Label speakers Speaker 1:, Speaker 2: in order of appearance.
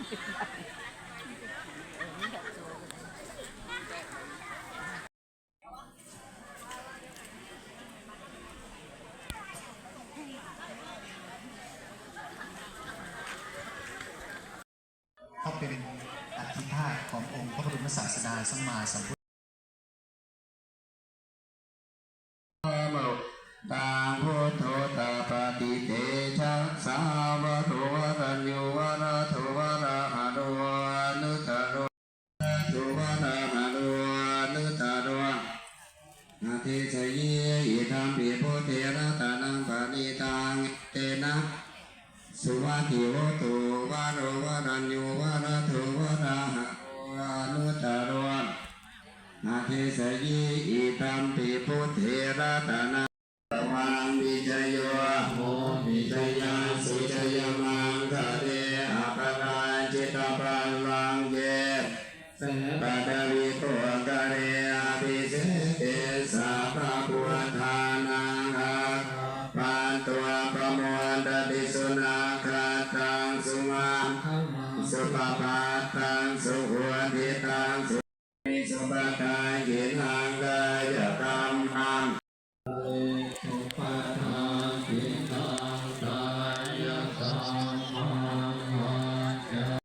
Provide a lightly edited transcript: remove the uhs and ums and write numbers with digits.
Speaker 1: ก็เป็นอธิธาตุขององค์พระบรมศาสดาสัมมาสัมพุทธ
Speaker 2: ตังพุทโธตาปฏิเตชัสสาวะโตวรัญโยวะระโทวะระหะโตอนุตตโรโทวะระหะโตอนุตตโรนาทิสยีอิธัมปิพุทเทระตานังปานิตังเตนะสุวัติโหตุวะโรวะรัญโยวะระโทวะระหะโตอนุตตโรนาทิสยีอิธัมปิพุทเทระตานังวังวิจโยโมวิจยังสุจยมังคะเรอปราจิตปัลลังเยปัตวิโตกะเรอภิเสเตสะภะพุทธานังอาปันตัวประโมทติสุนาคาตังสุมาสุปปาตังสุหัวทิตังสุมิสุปตายินา